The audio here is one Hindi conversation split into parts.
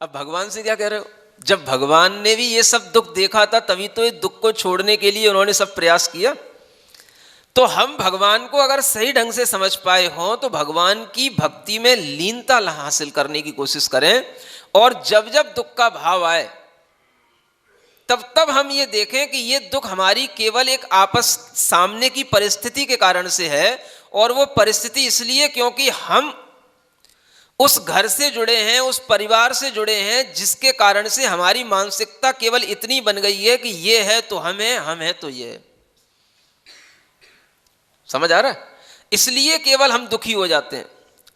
अब भगवान से क्या कह रहे हो? जब भगवान ने भी ये सब दुख देखा था तभी तो ये दुख को छोड़ने के लिए उन्होंने सब प्रयास किया। तो हम भगवान को अगर सही ढंग से समझ पाए हों तो भगवान की भक्ति में लीनता हासिल करने की कोशिश करें, और जब जब दुख का भाव आए तब तब हम ये देखें कि ये दुख हमारी केवल एक आपस सामने की परिस्थिति के कारण से है, और वो परिस्थिति इसलिए क्योंकि हम उस घर से जुड़े हैं, उस परिवार से जुड़े हैं, जिसके कारण से हमारी मानसिकता केवल इतनी बन गई है कि ये है तो हम है तो ये है। समझ आ रहा है? इसलिए केवल हम दुखी हो जाते हैं।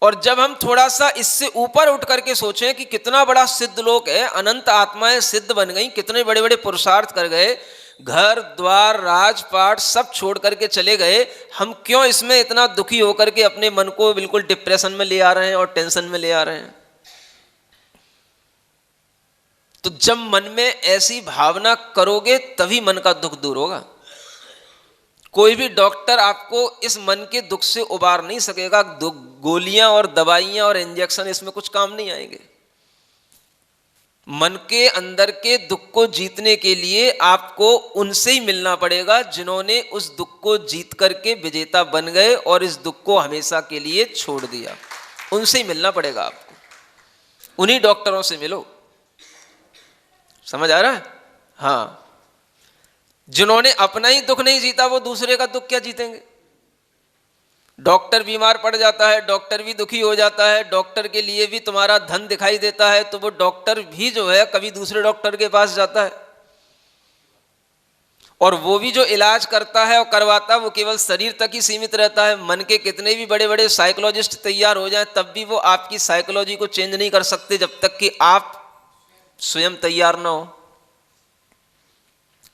और जब हम थोड़ा सा इससे ऊपर उठ करके सोचें कि कितना बड़ा सिद्ध लोक है, अनंत आत्माएं सिद्ध बन गई, कितने बड़े बड़े पुरुषार्थ कर गए, घर द्वार राजपाट सब छोड़ करके चले गए, हम क्यों इसमें इतना दुखी होकर के अपने मन को बिल्कुल डिप्रेशन में ले आ रहे हैं और टेंशन में ले आ रहे हैं? तो जब मन में ऐसी भावना करोगे तभी मन का दुख दूर होगा। कोई भी डॉक्टर आपको इस मन के दुख से उबार नहीं सकेगा। गोलियां और दवाइयां और इंजेक्शन इसमें कुछ काम नहीं आएंगे। मन के अंदर के दुख को जीतने के लिए आपको उनसे ही मिलना पड़ेगा जिन्होंने उस दुख को जीत करके विजेता बन गए और इस दुख को हमेशा के लिए छोड़ दिया। उनसे ही मिलना पड़ेगा आपको, उन्हीं डॉक्टरों से मिलो। समझ आ रहा है? हाँ, जिन्होंने अपना ही दुख नहीं जीता वो दूसरे का दुख क्या जीतेंगे? डॉक्टर बीमार पड़ जाता है, डॉक्टर भी दुखी हो जाता है, डॉक्टर के लिए भी तुम्हारा धन दिखाई देता है, तो वो डॉक्टर भी जो है कभी दूसरे डॉक्टर के पास जाता है, और वो भी जो इलाज करता है और करवाता है वो केवल शरीर तक ही सीमित रहता है। मन के कितने भी बड़े बड़े साइकोलॉजिस्ट तैयार हो जाएं तब भी वो आपकी साइकोलॉजी को चेंज नहीं कर सकते जब तक कि आप स्वयं तैयार ना हो।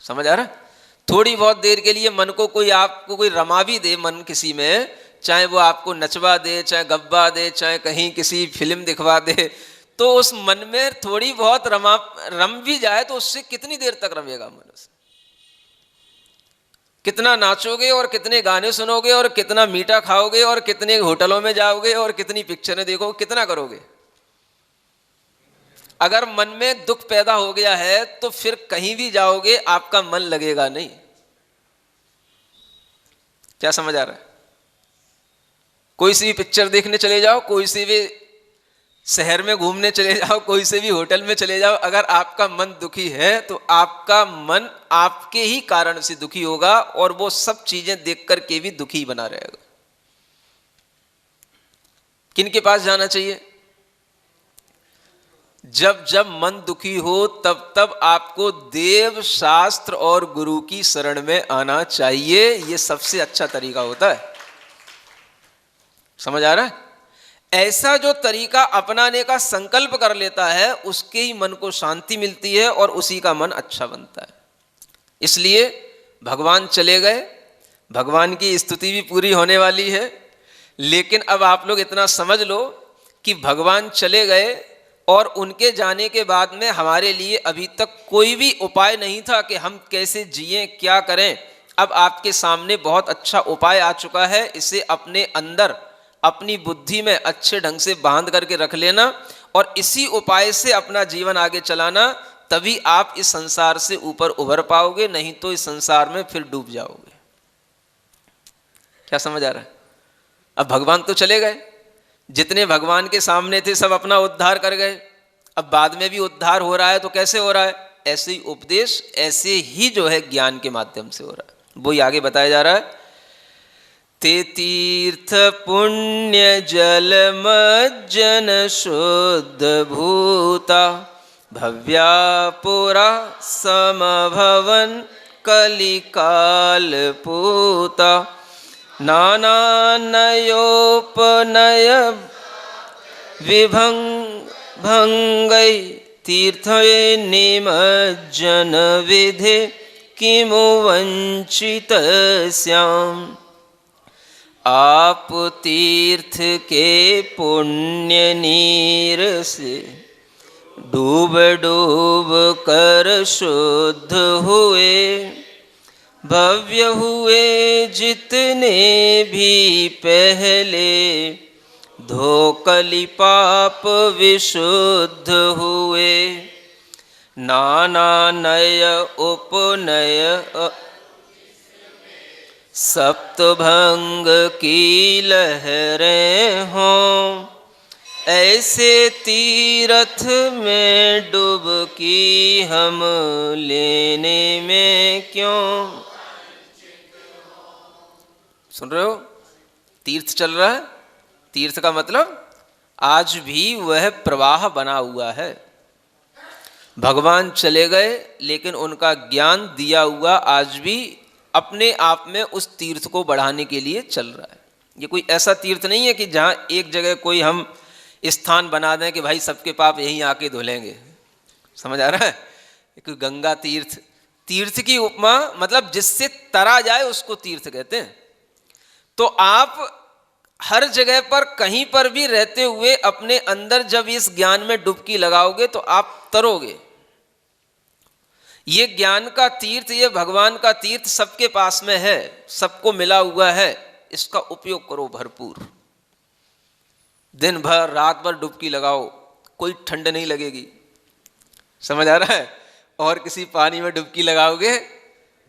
समझ आ रहा है? थोड़ी बहुत देर के लिए मन को कोई आपको कोई रमा भी दे, मन किसी में, चाहे वो आपको नचवा दे, चाहे गब्बा दे, चाहे कहीं किसी फिल्म दिखवा दे, तो उस मन में थोड़ी बहुत रम भी जाए तो उससे कितनी देर तक रमेगा मन से? कितना नाचोगे और कितने गाने सुनोगे और कितना मीठा खाओगे और कितने होटलों में जाओगे और कितनी पिक्चरें देखोगे, कितना करोगे? अगर मन में दुख पैदा हो गया है तो फिर कहीं भी जाओगे आपका मन लगेगा नहीं। क्या समझ आ रहा है? कोई सी भी पिक्चर देखने चले जाओ, कोई सी भी शहर में घूमने चले जाओ, कोई से भी होटल में चले जाओ, अगर आपका मन दुखी है तो आपका मन आपके ही कारण से दुखी होगा और वो सब चीजें देख करके भी दुखी बना रहेगा। किनके पास जाना चाहिए? जब जब मन दुखी हो तब तब आपको देव शास्त्र और गुरु की शरण में आना चाहिए। ये सबसे अच्छा तरीका होता है। समझ आ रहा है? ऐसा जो तरीका अपनाने का संकल्प कर लेता है उसके ही मन को शांति मिलती है और उसी का मन अच्छा बनता है। इसलिए भगवान चले गए, भगवान की स्तुति भी पूरी होने वाली है, लेकिन अब आप लोग इतना समझ लो कि भगवान चले गए और उनके जाने के बाद में हमारे लिए अभी तक कोई भी उपाय नहीं था कि हम कैसे जिएं, क्या करें। अब आपके सामने बहुत अच्छा उपाय आ चुका है। इसे अपने अंदर अपनी बुद्धि में अच्छे ढंग से बांध करके रख लेना और इसी उपाय से अपना जीवन आगे चलाना, तभी आप इस संसार से ऊपर उभर पाओगे, नहीं तो इस संसार में फिर डूब जाओगे। क्या समझ आ रहा है? अब भगवान तो चले गए, जितने भगवान के सामने थे सब अपना उद्धार कर गए। अब बाद में भी उद्धार हो रहा है तो कैसे हो रहा है? ऐसे ही उपदेश, ऐसे ही जो है ज्ञान के माध्यम से हो रहा है। वही आगे बताया जा रहा है। ते तीर्थ पुण्य जल मज्जन शुद्ध भूता भव्या पुरा समभवन कलिकाल पूता नानानयोपनय विभंगै तीर्थये निमज्जन विधे किमु वंचितस्याम्। आप तीर्थ के पुण्य नीर से डूब डूब कर शुद्ध हुए, भव्य हुए जितने भी पहले धो कलि पाप विशुद्ध हुए, नाना नय उपनय सप्तभंग की लहरें हों, ऐसे तीर्थ में डुबकी हम लेने में क्यों। सुन रहे हो, तीर्थ चल रहा है। तीर्थ का मतलब आज भी वह प्रवाह बना हुआ है। भगवान चले गए लेकिन उनका ज्ञान दिया हुआ आज भी अपने आप में उस तीर्थ को बढ़ाने के लिए चल रहा है। ये कोई ऐसा तीर्थ नहीं है कि जहाँ एक जगह कोई हम स्थान बना दें कि भाई सबके पाप यहीं आके धुलेंगे। समझ आ रहा है? कोई गंगा तीर्थ, तीर्थ की उपमा मतलब जिससे तरा जाए उसको तीर्थ कहते हैं। तो आप हर जगह पर कहीं पर भी रहते हुए अपने अंदर जब इस ज्ञान में डुबकी लगाओगे तो आप तरोगे। ये ज्ञान का तीर्थ, ये भगवान का तीर्थ सबके पास में है, सबको मिला हुआ है। इसका उपयोग करो भरपूर। दिन भर रात भर डुबकी लगाओ, कोई ठंड नहीं लगेगी। समझ आ रहा है? और किसी पानी में डुबकी लगाओगे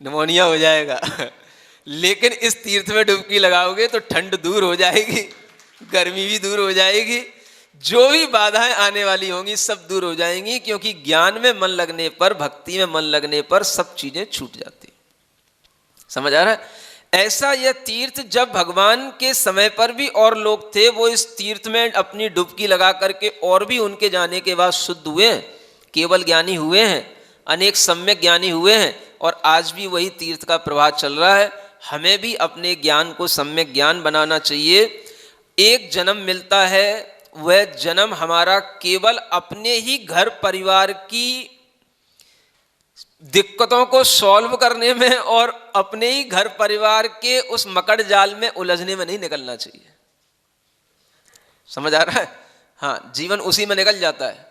निमोनिया हो जाएगा लेकिन इस तीर्थ में डुबकी लगाओगे तो ठंड दूर हो जाएगी, गर्मी भी दूर हो जाएगी, जो भी बाधाएं आने वाली होंगी सब दूर हो जाएंगी, क्योंकि ज्ञान में मन लगने पर, भक्ति में मन लगने पर सब चीजें छूट जाती। समझ आ रहा है? ऐसा यह तीर्थ जब भगवान के समय पर भी और लोग थे, वो इस तीर्थ में अपनी डुबकी लगा करके और भी उनके जाने के बाद शुद्ध हुए हैं, केवल ज्ञानी हुए हैं, अनेक सम्यक ज्ञानी हुए हैं। और आज भी वही तीर्थ का प्रवाह चल रहा है। हमें भी अपने ज्ञान को सम्यक ज्ञान बनाना चाहिए। एक जन्म मिलता है, वह जन्म हमारा केवल अपने ही घर परिवार की दिक्कतों को सॉल्व करने में और अपने ही घर परिवार के उस मकड़ जाल में उलझने में नहीं निकलना चाहिए। समझ आ रहा है? हाँ, जीवन उसी में निकल जाता है,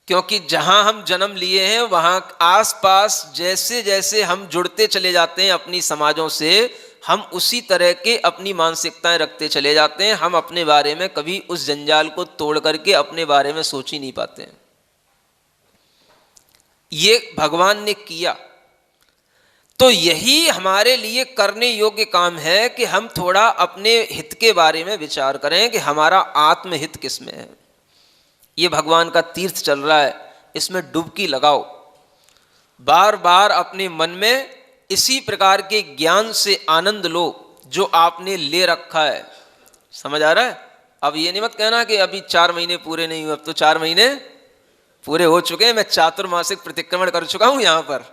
क्योंकि जहां हम जन्म लिए हैं वहां आसपास जैसे जैसे हम जुड़ते चले जाते हैं अपनी समाजों से, हम उसी तरह के अपनी मानसिकताएं रखते चले जाते हैं। हम अपने बारे में कभी उस जंजाल को तोड़ करके अपने बारे में सोच ही नहीं पाते हैं। ये भगवान ने किया, तो यही हमारे लिए करने योग्य काम है कि हम थोड़ा अपने हित के बारे में विचार करें कि हमारा आत्महित किसमें है। ये भगवान का तीर्थ चल रहा है, इसमें डुबकी लगाओ। बार बार अपने मन में इसी प्रकार के ज्ञान से आनंद लो जो आपने ले रखा है। समझ आ रहा है? अब ये नहीं मत कहना कि अभी 4 महीने पूरे नहीं हुए। अब तो 4 महीने पूरे हो चुके हैं। मैं चातुर्मासिक प्रतिक्रमण कर चुका हूं यहां पर।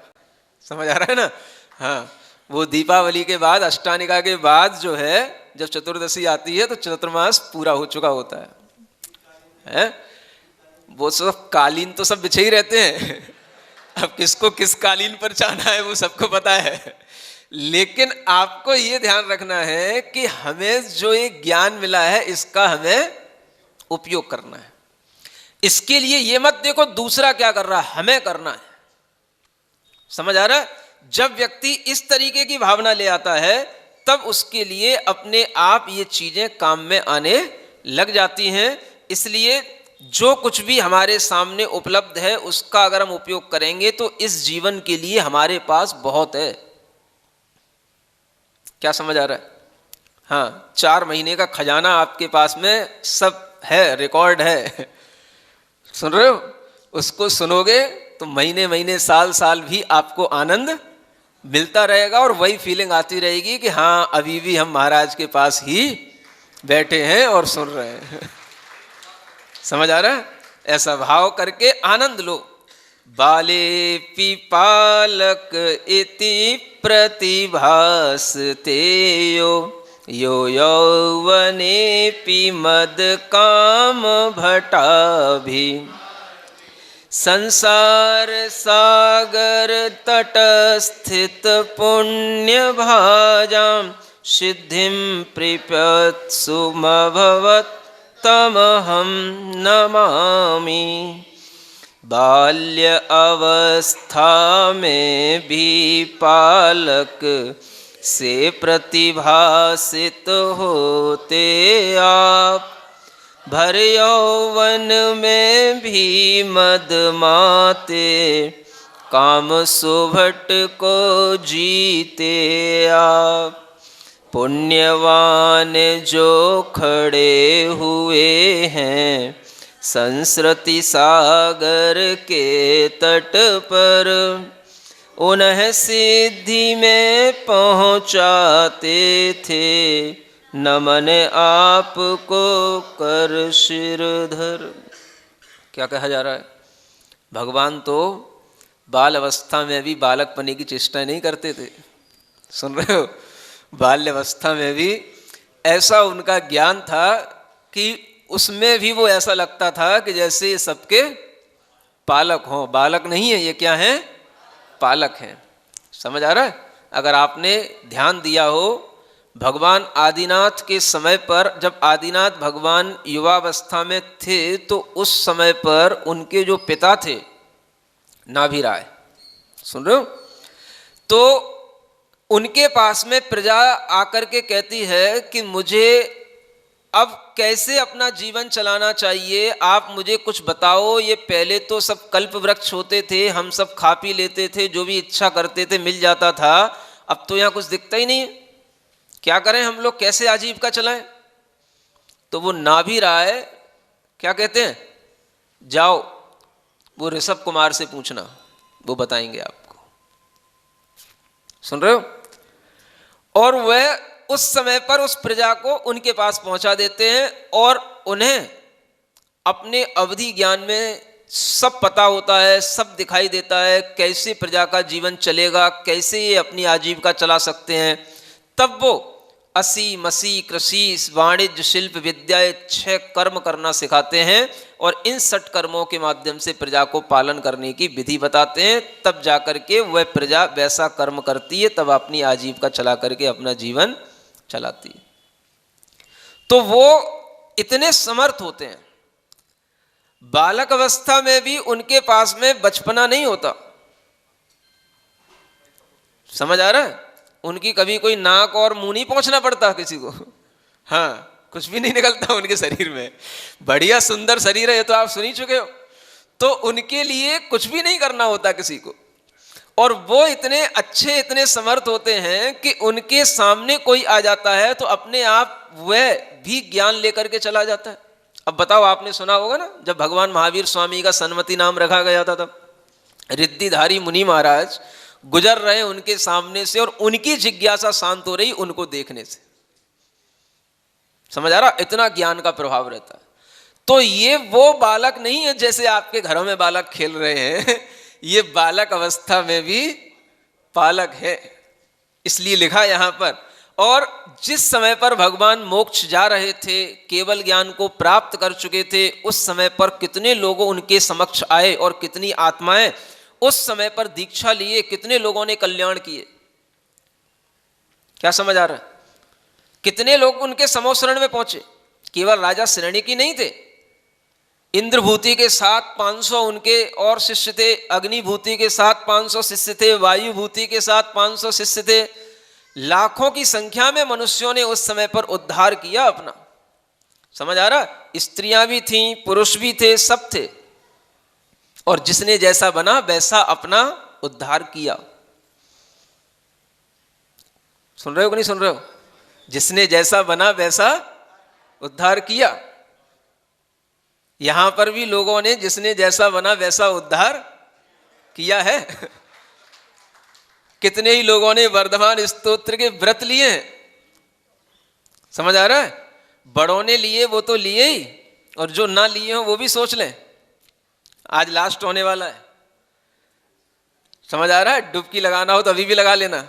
समझ आ रहा है ना? हाँ, वो दीपावली के बाद, अष्टानिका के बाद जो है, जब चतुर्दशी आती है तो चतुर्मास पूरा हो चुका होता है? वो सब कालीन तो सब बिछे ही रहते हैं। अब किसको किस कालीन पर जाना है वो सबको पता है, लेकिन आपको ये ध्यान रखना है कि हमें जो ये ज्ञान मिला है इसका हमें उपयोग करना है। इसके लिए ये मत देखो दूसरा क्या कर रहा है, हमें करना है। समझ आ रहा है? जब व्यक्ति इस तरीके की भावना ले आता है तब उसके लिए अपने आप ये चीजें काम में आने लग जाती हैं। इसलिए जो कुछ भी हमारे सामने उपलब्ध है उसका अगर हम उपयोग करेंगे तो इस जीवन के लिए हमारे पास बहुत है। क्या समझ आ रहा है? हाँ, 4 महीने का खजाना आपके पास में सब है, रिकॉर्ड है। सुन रहे हो? उसको सुनोगे तो महीने महीने, साल साल भी आपको आनंद मिलता रहेगा और वही फीलिंग आती रहेगी कि हाँ, अभी भी हम महाराज के पास ही बैठे हैं और सुन रहे हैं। समझ आ रहा है? ऐसा भाव करके आनंद लो। बाले पिपालक इति प्रतिभासते यो यौवने पिमद काम भटाभि संसार सागर तटस्थित पुण्य भाजां सिद्धिं प्रीप्यत्सुमभवत् तमहं नमामि। बाल्य अवस्था में भी पालक से प्रतिभासित होते आप, भर यौवन में भी मद माते, काम सुभट को जीते आप। पुण्यवान जो खड़े हुए हैं संस्कृति सागर के तट पर, उन्हें सिद्धि में पहुँचाते थे, नमन आपको कर शिरधर। क्या कहा जा रहा है? भगवान तो बाल अवस्था में भी बालक बनने की चेष्टा नहीं करते थे। सुन रहे हो? बाल्यावस्था में भी ऐसा उनका ज्ञान था कि उसमें भी वो ऐसा लगता था कि जैसे ये सबके पालक हों। बालक नहीं है ये, क्या हैं? पालक हैं। समझ आ रहा है? अगर आपने ध्यान दिया हो, भगवान आदिनाथ के समय पर, जब आदिनाथ भगवान युवावस्था में थे, तो उस समय पर उनके जो पिता थे नाभिराय, सुन रहे हो, तो उनके पास में प्रजा आकर के कहती है कि मुझे अब कैसे अपना जीवन चलाना चाहिए, आप मुझे कुछ बताओ। ये पहले तो सब कल्प वृक्ष होते थे, हम सब खा पी लेते थे, जो भी इच्छा करते थे मिल जाता था, अब तो यहाँ कुछ दिखता ही नहीं, क्या करें हम लोग, कैसे आजीविका चलाएं? तो वो नाभिराय क्या कहते हैं, जाओ वो ऋषभ कुमार से पूछना, वो बताएंगे आपको। सुन रहे हो? और वह उस समय पर उस प्रजा को उनके पास पहुंचा देते हैं और उन्हें अपने अवधि ज्ञान में सब पता होता है, सब दिखाई देता है, कैसे प्रजा का जीवन चलेगा, कैसे ये अपनी आजीविका चला सकते हैं। तब वो असी मसी कृषि वाणिज्य शिल्प विद्या 6 कर्म करना सिखाते हैं और इन 6 कर्मों के माध्यम से प्रजा को पालन करने की विधि बताते हैं। तब जाकर के वह प्रजा वैसा कर्म करती है, तब अपनी आजीविका चला करके अपना जीवन चलाती है। तो वो इतने समर्थ होते हैं, बालक अवस्था में भी उनके पास में बचपना नहीं होता। समझ आ रहा है? उनकी कभी कोई नाक और मुंह नहीं पहुंचना पड़ता किसी को, हाँ, कुछ भी नहीं निकलता उनके शरीर में, बढ़िया सुंदर शरीर है, ये तो आप सुन ही चुके हो। तो उनके लिए कुछ भी नहीं करना होता किसी को, और वो इतने अच्छे, इतने समर्थ होते हैं कि उनके सामने कोई आ जाता है तो अपने आप वह भी ज्ञान लेकर के चला जाता है। अब बताओ, आपने सुना होगा ना, जब भगवान महावीर स्वामी का सन्मति नाम रखा गया था, तब रिद्धिधारी मुनि महाराज गुजर रहे उनके सामने से और उनकी जिज्ञासा शांत हो रही उनको देखने से। समझ आ रहा? इतना ज्ञान का प्रभाव रहता है। तो ये वो बालक नहीं है जैसे आपके घरों में बालक खेल रहे हैं, ये बालक अवस्था में भी पालक है, इसलिए लिखा यहां पर। और जिस समय पर भगवान मोक्ष जा रहे थे, केवल ज्ञान को प्राप्त कर चुके थे, उस समय पर कितने लोगों उनके समक्ष आए और कितनी आत्माएं उस समय पर दीक्षा लिए, कितने लोगों ने कल्याण किए। क्या समझ आ रहा है? कितने लोग उनके समोशरण में पहुंचे। केवल राजा श्रेणी की नहीं थे, इंद्रभूति के साथ 500 उनके और शिष्य थे, अग्निभूति के साथ 500 शिष्य थे, वायुभूति के साथ 500 शिष्य थे। लाखों की संख्या में मनुष्यों ने उस समय पर उद्धार किया अपना। समझ आ रहा? स्त्रियां भी थीं, पुरुष भी थे, सब थे, और जिसने जैसा बना वैसा अपना उद्धार किया। सुन रहे हो कि नहीं सुन रहे हो? जिसने जैसा बना वैसा उद्धार किया। यहां पर भी लोगों ने जिसने जैसा बना वैसा उद्धार किया है। कितने ही लोगों ने वर्धमान स्तोत्र के व्रत लिए हैं। समझ आ रहा है? बड़ों ने लिए वो तो लिए ही, और जो ना लिए हो वो भी सोच लें, आज लास्ट होने वाला है। समझ आ रहा है? डुबकी लगाना हो तो अभी भी लगा लेना।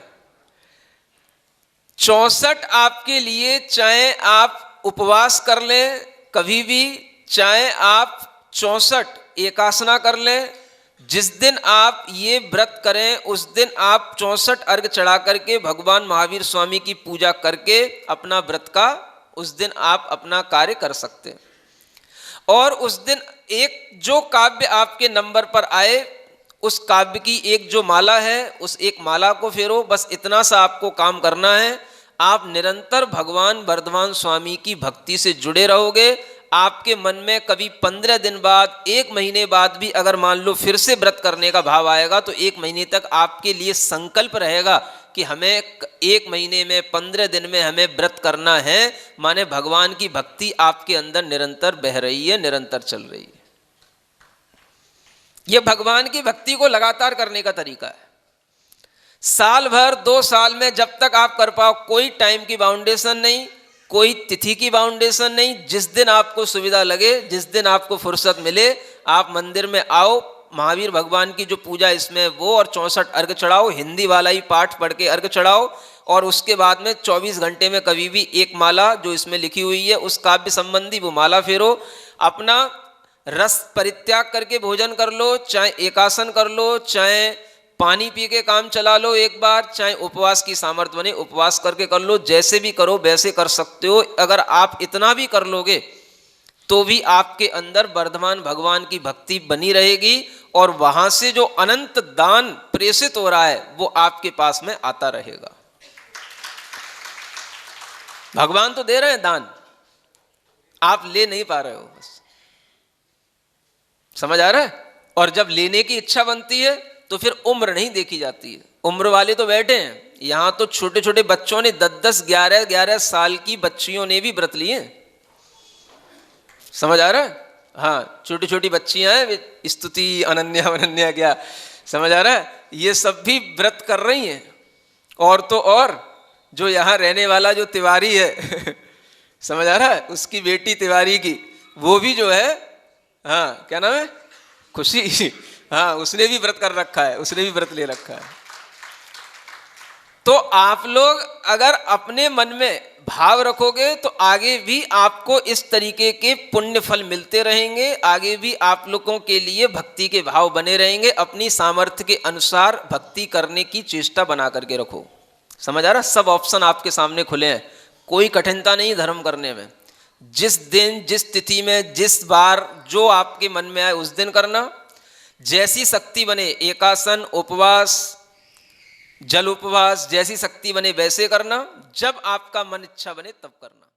64 आपके लिए, चाहे आप उपवास कर लें कभी भी, चाहे आप 64 एकासना कर लें, जिस दिन आप ये व्रत करें उस दिन आप 64 अर्घ चढ़ा करके भगवान महावीर स्वामी की पूजा करके अपना व्रत का उस दिन आप अपना कार्य कर सकते हैं। और उस दिन एक जो काव्य आपके नंबर पर आए, उस काव्य की एक जो माला है, उस एक माला को फेरो। बस इतना सा आपको काम करना है। आप निरंतर भगवान वर्धमान स्वामी की भक्ति से जुड़े रहोगे, आपके मन में कभी 15 दिन बाद, 1 महीने बाद भी अगर मान लो फिर से व्रत करने का भाव आएगा, तो 1 महीने तक आपके लिए संकल्प रहेगा कि हमें 1 महीने में, 15 दिन में हमें व्रत करना है। माने भगवान की भक्ति आपके अंदर निरंतर बह रही है, निरंतर चल रही है। यह भगवान की भक्ति को लगातार करने का तरीका है। साल भर, 2 साल में जब तक आप कर पाओ, कोई टाइम की बाउंडेशन नहीं, कोई तिथि की बाउंडेशन नहीं। जिस दिन आपको सुविधा लगे, जिस दिन आपको फुर्सत मिले, आप मंदिर में आओ, महावीर भगवान की जो पूजा इसमें वो और 64 अर्घ चढ़ाओ, हिंदी वाला ही पाठ पढ़ के अर्घ चढ़ाओ, और उसके बाद में 24 घंटे में कभी भी एक माला जो इसमें लिखी हुई है उस काव्य संबंधी वो माला फेरो। अपना रस परित्याग करके भोजन कर लो, चाहे एकासन कर लो, चाहे पानी पी के काम चला लो एक बार, चाहे उपवास की सामर्थ्य बने उपवास करके कर लो, जैसे भी करो वैसे कर सकते हो। अगर आप इतना भी कर लोगे तो भी आपके अंदर वर्धमान भगवान की भक्ति बनी रहेगी, और वहां से जो अनंत दान प्रेषित हो रहा है वो आपके पास में आता रहेगा। भगवान तो दे रहे हैं दान, आप ले नहीं पा रहे हो, बस समझ आ रहा है। और जब लेने की इच्छा बनती है तो फिर उम्र नहीं देखी जाती है। उम्र वाले तो बैठे हैं यहां, तो छोटे छोटे बच्चों ने 10-10, 11-11 साल की बच्चियों ने भी व्रत लिए, समझ आ रहा है। हाँ, छोटी छोटी बच्चियां हैं, स्तुति, अनन्या अनन्या, क्या समझ आ रहा है, ये सब भी व्रत कर रही हैं। और तो और जो यहाँ रहने वाला जो तिवारी है समझ आ रहा है, उसकी बेटी तिवारी की, वो भी जो है, हाँ क्या नाम है, खुशी, हाँ उसने भी व्रत कर रखा है, उसने भी व्रत ले रखा है। तो आप लोग अगर अपने मन में भाव रखोगे तो आगे भी आपको इस तरीके के पुण्य फल मिलते रहेंगे, आगे भी आप लोगों के लिए भक्ति के भाव बने रहेंगे। अपनी सामर्थ्य के अनुसार भक्ति करने की चेष्टा बना करके रखो, समझ आ रहा। सब ऑप्शन आपके सामने खुले हैं, कोई कठिनता नहीं धर्म करने में। जिस दिन, जिस तिथि में, जिस बार जो आपके मन में आए उस दिन करना, जैसी शक्ति बने, एकासन, उपवास, जल उपवास, जैसी शक्ति बने वैसे करना, जब आपका मन इच्छा बने तब करना।